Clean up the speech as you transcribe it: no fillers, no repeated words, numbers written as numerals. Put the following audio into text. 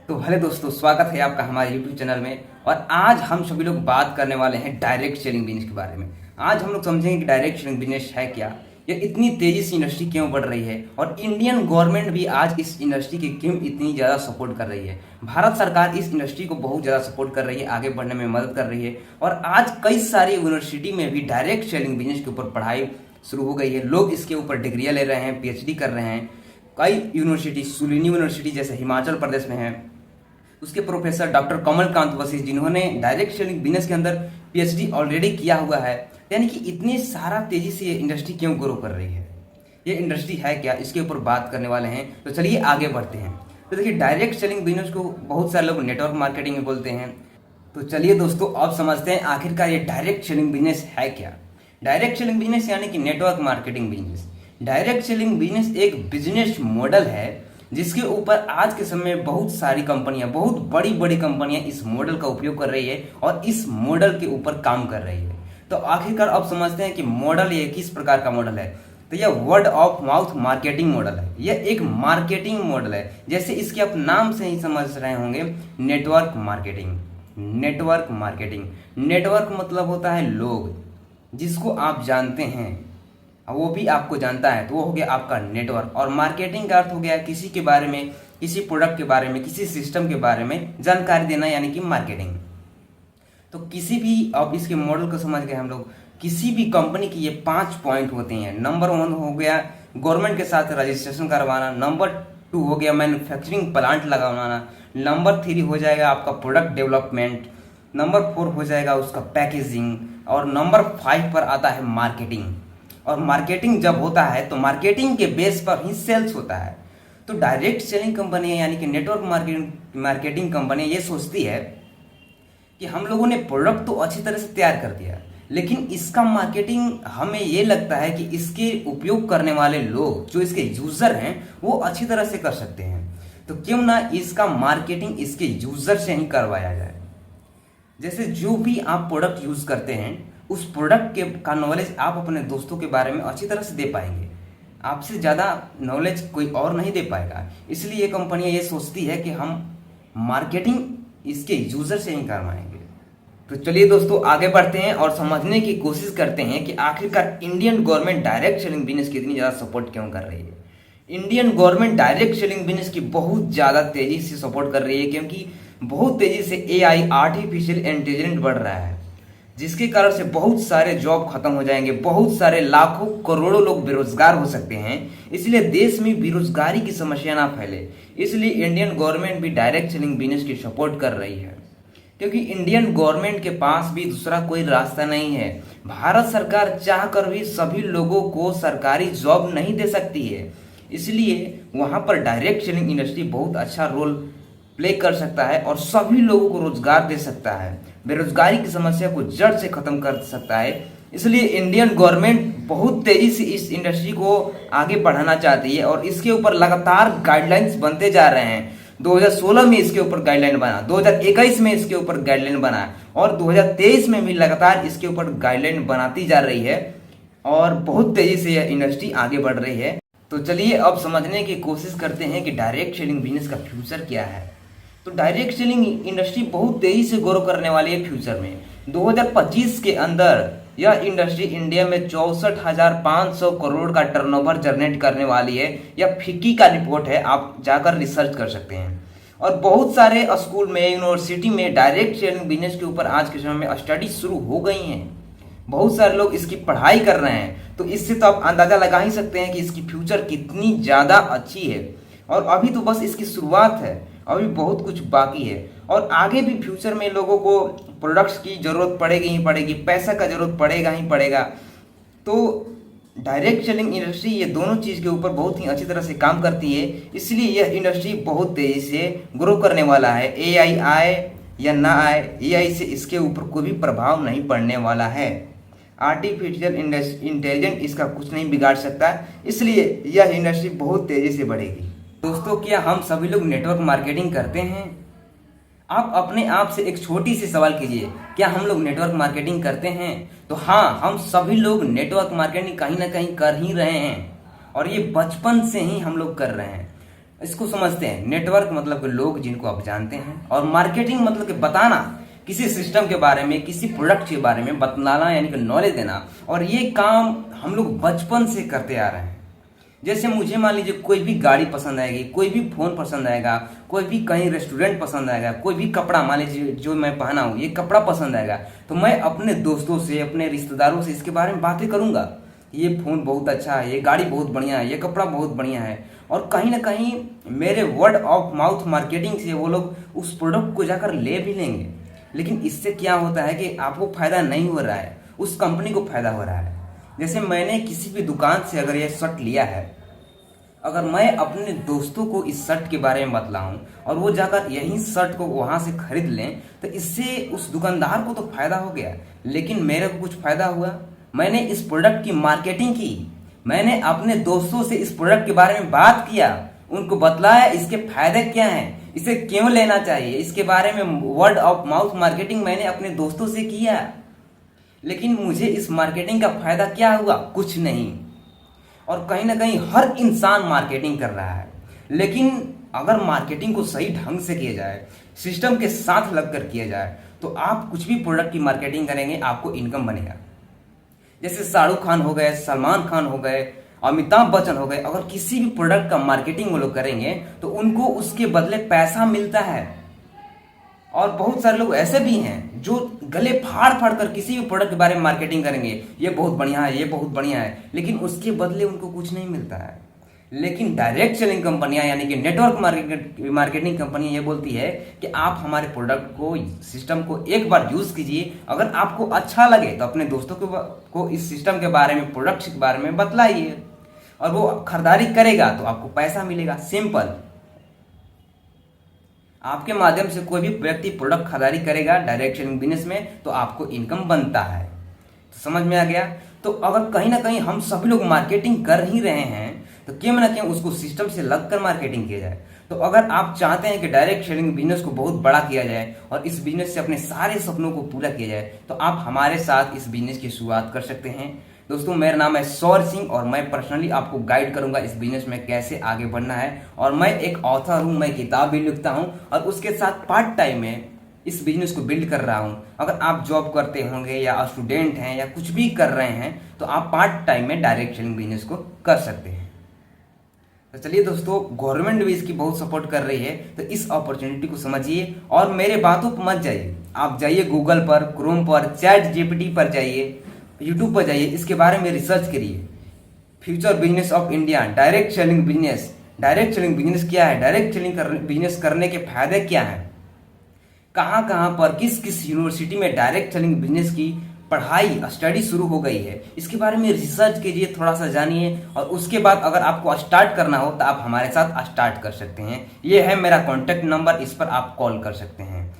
तो हेलो दोस्तों, स्वागत है आपका हमारे YouTube चैनल में। और आज हम सभी लोग बात करने वाले हैं डायरेक्ट सेलिंग बिजनेस के बारे में। आज हम लोग समझेंगे कि डायरेक्ट सेलिंग बिजनेस है क्या, ये इतनी तेजी से इंडस्ट्री क्यों बढ़ रही है और इंडियन गवर्नमेंट भी आज इस इंडस्ट्री की क्यों इतनी ज़्यादा सपोर्ट कर रही है। भारत सरकार इस इंडस्ट्री को बहुत ज़्यादा सपोर्ट कर रही है, आगे बढ़ने में मदद कर रही है। और आज कई सारी यूनिवर्सिटी में भी डायरेक्ट सेलिंग बिजनेस के ऊपर पढ़ाई शुरू हो गई है। लोग इसके ऊपर डिग्रियाँ ले रहे हैं, PhD कर रहे हैं। कई यूनिवर्सिटी, सुलिनी यूनिवर्सिटी जैसे हिमाचल प्रदेश में है, उसके प्रोफेसर डॉक्टर कमलकांत वशिष्ठ जिन्होंने डायरेक्ट सेलिंग बिजनेस के अंदर PhD ऑलरेडी किया हुआ है। यानी कि इतनी सारा तेजी से ये इंडस्ट्री क्यों ग्रो कर रही है, ये इंडस्ट्री है क्या, इसके ऊपर बात करने वाले हैं। तो चलिए आगे बढ़ते हैं। तो देखिए, डायरेक्ट सेलिंग बिजनेस को बहुत सारे लोग नेटवर्क मार्केटिंग में बोलते हैं। तो चलिए दोस्तों, अब समझते हैं आखिरकार ये डायरेक्ट सेलिंग बिजनेस है क्या। डायरेक्ट सेलिंग बिजनेस यानी कि network marketing business. Direct selling business एक बिजनेस मॉडल है जिसके ऊपर आज के समय में बहुत सारी कंपनियां, बहुत बड़ी बड़ी कंपनियां इस मॉडल का उपयोग कर रही है और इस मॉडल के ऊपर काम कर रही है। तो आखिरकार अब समझते हैं कि मॉडल ये किस प्रकार का मॉडल है। तो यह word of mouth marketing model है। यह एक मार्केटिंग मॉडल है, जैसे इसके आप नाम से ही समझ रहे होंगे, network marketing. Network marketing, network मतलब होता है लोग, जिसको आप जानते हैं वो भी आपको जानता है, तो वो हो गया आपका नेटवर्क। और मार्केटिंग का अर्थ हो गया किसी के बारे में, किसी प्रोडक्ट के बारे में, किसी सिस्टम के बारे में जानकारी देना, यानी कि मार्केटिंग। तो किसी भी, अब इसके मॉडल को समझ गए हम लोग, किसी भी कंपनी की ये 5 पॉइंट होते हैं। नंबर 1 हो गया गवर्नमेंट के साथ रजिस्ट्रेशन करवाना। नंबर 2 हो गया मैन्युफैक्चरिंग प्लांट लगाना। नंबर 3 हो जाएगा आपका प्रोडक्ट डेवलपमेंट। नंबर 4 हो जाएगा उसका पैकेजिंग। और नंबर 5 पर आता है मार्केटिंग। और मार्केटिंग जब होता है तो मार्केटिंग के बेस पर ही सेल्स होता है। तो डायरेक्ट सेलिंग कंपनी यानी कि नेटवर्क मार्केटिंग कंपनी ये सोचती है कि हम लोगों ने प्रोडक्ट तो अच्छी तरह से तैयार कर दिया, लेकिन इसका मार्केटिंग हमें ये लगता है कि इसके उपयोग करने वाले लोग, जो इसके यूजर हैं, वो अच्छी तरह से कर सकते हैं। तो क्यों ना इसका मार्केटिंग इसके यूजर से ही करवाया जाए। जैसे जो भी आप प्रोडक्ट यूज करते हैं, उस प्रोडक्ट के का नॉलेज आप अपने दोस्तों के बारे में अच्छी तरह से दे पाएंगे। आपसे ज़्यादा नॉलेज कोई और नहीं दे पाएगा। इसलिए ये कंपनियां ये सोचती है कि हम मार्केटिंग इसके यूजर से ही करवाएंगे। तो चलिए दोस्तों, आगे बढ़ते हैं और समझने की कोशिश करते हैं कि आखिरकार Indian government direct selling business की इतनी ज़्यादा सपोर्ट क्यों कर रही है। Indian government direct selling business की बहुत ज़्यादा तेजी से सपोर्ट कर रही है, क्योंकि बहुत तेजी से AI आर्टिफिशियल इंटेलिजेंस बढ़ रहा है, जिसके कारण से बहुत सारे जॉब खत्म हो जाएंगे, बहुत सारे लाखों करोड़ों लोग बेरोजगार हो सकते हैं। इसलिए देश में बेरोजगारी की समस्या ना फैले, इसलिए इंडियन गवर्नमेंट भी डायरेक्ट सेलिंग बिजनेस की सपोर्ट कर रही है। क्योंकि इंडियन गवर्नमेंट के पास भी दूसरा कोई रास्ता नहीं है। भारत सरकार चाहकर भी सभी लोगों को सरकारी जॉब नहीं दे सकती है, इसलिए वहां पर डायरेक्ट सेलिंग इंडस्ट्री बहुत अच्छा रोल प्ले कर सकता है और सभी लोगों को रोजगार दे सकता है, बेरोजगारी की समस्या को जड़ से खत्म कर सकता है। इसलिए इंडियन गवर्नमेंट बहुत तेजी से इस इंडस्ट्री को आगे बढ़ाना चाहती है और इसके ऊपर लगातार गाइडलाइंस बनते जा रहे हैं। 2016 में इसके ऊपर गाइडलाइन बना, 2021 में इसके ऊपर गाइडलाइन बना और 2023 में भी लगातार इसके ऊपर गाइडलाइन बनाती जा रही है और बहुत तेजी से यह इंडस्ट्री आगे बढ़ रही है। तो चलिए अब समझने की कोशिश करते हैं कि डायरेक्ट सेलिंग बिजनेस का फ्यूचर क्या है। तो डायरेक्ट सेलिंग इंडस्ट्री बहुत तेजी से ग्रो करने वाली है फ्यूचर में। 2025 के अंदर यह इंडस्ट्री इंडिया में 64,500 करोड़ का टर्नओवर जनरेट करने वाली है। यह फिक्की का रिपोर्ट है, आप जाकर रिसर्च कर सकते हैं। और बहुत सारे स्कूल में, यूनिवर्सिटी में डायरेक्ट सेलिंग बिजनेस के ऊपर आज के समय में स्टडी शुरू हो गई हैं। बहुत सारे लोग इसकी पढ़ाई कर रहे हैं। तो इससे तो आप अंदाजा लगा ही सकते हैं कि इसकी फ्यूचर कितनी ज़्यादा अच्छी है। और अभी तो बस इसकी शुरुआत है, अभी बहुत कुछ बाकी है और आगे भी फ्यूचर में लोगों को प्रोडक्ट्स की ज़रूरत पड़ेगी ही पड़ेगी, पैसा का ज़रूरत पड़ेगा ही पड़ेगा। तो डायरेक्ट सेलिंग इंडस्ट्री ये दोनों चीज़ के ऊपर बहुत ही अच्छी तरह से काम करती है, इसलिए यह इंडस्ट्री बहुत तेज़ी से ग्रो करने वाला है। AI आए या ना आए, AI से इसके ऊपर कोई भी प्रभाव नहीं पड़ने वाला है। आर्टिफिशियल इंटेलिजेंस इसका कुछ नहीं बिगाड़ सकता, इसलिए यह इंडस्ट्री बहुत तेज़ी से बढ़ेगी। दोस्तों, क्या हम सभी लोग नेटवर्क मार्केटिंग करते हैं? आप अपने आप से एक छोटी सी सवाल कीजिए, क्या हम लोग नेटवर्क मार्केटिंग करते हैं? तो हाँ, हम सभी लोग नेटवर्क मार्केटिंग कहीं ना कहीं कर ही रहे हैं और ये बचपन से ही हम लोग कर रहे हैं। इसको समझते हैं। नेटवर्क मतलब कि लोग जिनको आप जानते हैं, और मार्केटिंग मतलब कि बताना, किसी सिस्टम के बारे में, किसी प्रोडक्ट के बारे में बतलाना, यानी कि नॉलेज देना। और ये काम हम लोग बचपन से करते आ रहे हैं। जैसे मुझे मान लीजिए कोई भी गाड़ी पसंद आएगी, कोई भी फोन पसंद आएगा, कोई भी कहीं रेस्टोरेंट पसंद आएगा, कोई भी कपड़ा मान लीजिए जो मैं पहना हूँ ये कपड़ा पसंद आएगा, तो मैं अपने दोस्तों से, अपने रिश्तेदारों से इसके बारे में बातें करूंगा। ये फोन बहुत अच्छा है, ये गाड़ी बहुत बढ़िया है, ये कपड़ा बहुत बढ़िया है। और कहीं ना कहीं मेरे वर्ड ऑफ माउथ मार्केटिंग से वो लोग उस प्रोडक्ट को जाकर ले भी लेंगे। लेकिन इससे क्या होता है कि आपको फायदा नहीं हो रहा है, उस कंपनी को फायदा हो रहा है। जैसे मैंने किसी भी दुकान से अगर ये शर्ट लिया है, अगर मैं अपने दोस्तों को इस शर्ट के बारे में बतलाऊं और वो जाकर यही शर्ट को वहां से खरीद लें, तो इससे उस दुकानदार को तो फायदा हो गया, लेकिन मेरे को कुछ फायदा हुआ। मैंने इस प्रोडक्ट की मार्केटिंग की, मैंने अपने दोस्तों से इस प्रोडक्ट के बारे में बात किया, उनको बतलाया इसके फायदे क्या हैं, इसे क्यों लेना चाहिए, इसके बारे में वर्ड ऑफ माउथ मार्केटिंग मैंने अपने दोस्तों से किया। लेकिन मुझे इस मार्केटिंग का फायदा क्या हुआ? कुछ नहीं। और कहीं ना कहीं हर इंसान मार्केटिंग कर रहा है, लेकिन अगर मार्केटिंग को सही ढंग से किया जाए, सिस्टम के साथ लगकर किया जाए, तो आप कुछ भी प्रोडक्ट की मार्केटिंग करेंगे आपको इनकम बनेगा। जैसे शाहरुख खान हो गए, सलमान खान हो गए, अमिताभ बच्चन हो गए, अगर किसी भी प्रोडक्ट का मार्केटिंग वो लोग करेंगे तो उनको उसके बदले पैसा मिलता है। और बहुत सारे लोग ऐसे भी हैं जो गले फाड़ फाड़ कर किसी भी प्रोडक्ट के बारे में मार्केटिंग करेंगे, ये बहुत बढ़िया है, ये बहुत बढ़िया है, लेकिन उसके बदले उनको कुछ नहीं मिलता है। लेकिन डायरेक्ट सेलिंग कंपनियां, यानी कि नेटवर्क मार्केटिंग कंपनियां ये बोलती है कि आप हमारे प्रोडक्ट को, सिस्टम को एक बार यूज कीजिए, अगर आपको अच्छा लगे तो अपने दोस्तों को इस सिस्टम के बारे में, प्रोडक्ट के बारे में बतलाइए, और वो खरीदारी करेगा तो आपको पैसा मिलेगा। सिंपल। आपके माध्यम से कोई भी व्यक्ति प्रोडक्ट खरीदारी करेगा डायरेक्ट सेलिंग बिजनेस में, तो आपको इनकम बनता है। तो समझ में आ गया? तो अगर कहीं ना कहीं हम सभी लोग मार्केटिंग कर ही रहे हैं, तो क्यों ना क्यों उसको सिस्टम से लगकर मार्केटिंग किया जाए। तो अगर आप चाहते हैं कि डायरेक्ट सेलिंग बिजनेस को बहुत बड़ा किया जाए और इस बिजनेस से अपने सारे सपनों को पूरा किया जाए, तो आप हमारे साथ इस बिजनेस की शुरुआत कर सकते हैं। दोस्तों, मेरा नाम है सौर सिंह और मैं पर्सनली आपको गाइड करूंगा इस बिजनेस में कैसे आगे बढ़ना है। और मैं एक ऑथर हूं, मैं किताब भी लिखता हूं और उसके साथ पार्ट टाइम में इस बिजनेस को बिल्ड कर रहा हूं। अगर आप जॉब करते होंगे या स्टूडेंट हैं या कुछ भी कर रहे हैं, तो आप पार्ट टाइम में डायरेक्ट सेलिंग बिजनेस को कर सकते हैं। तो चलिए दोस्तों, गवर्नमेंट भी इसकी बहुत सपोर्ट कर रही है, तो इस अपॉर्चुनिटी को समझिए और मेरे बातों पर मत जाइए। आप जाइए गूगल पर, क्रोम पर, चैट जीपीटी पर जाइए, यूट्यूब पर जाइए, इसके बारे में रिसर्च करिए। Future business of India, direct selling business. Direct selling business क्या है, डायरेक्ट सेलिंग बिजनेस करने के फायदे क्या हैं, कहाँ कहाँ पर, किस किस यूनिवर्सिटी में डायरेक्ट सेलिंग बिजनेस की पढ़ाई, स्टडी शुरू हो गई है, इसके बारे में रिसर्च कीजिए, थोड़ा सा जानिए। और उसके बाद अगर आपको स्टार्ट करना हो तो आप हमारे साथ स्टार्ट कर सकते हैं। ये है मेरा कॉन्टैक्ट नंबर, इस पर आप कॉल कर सकते हैं।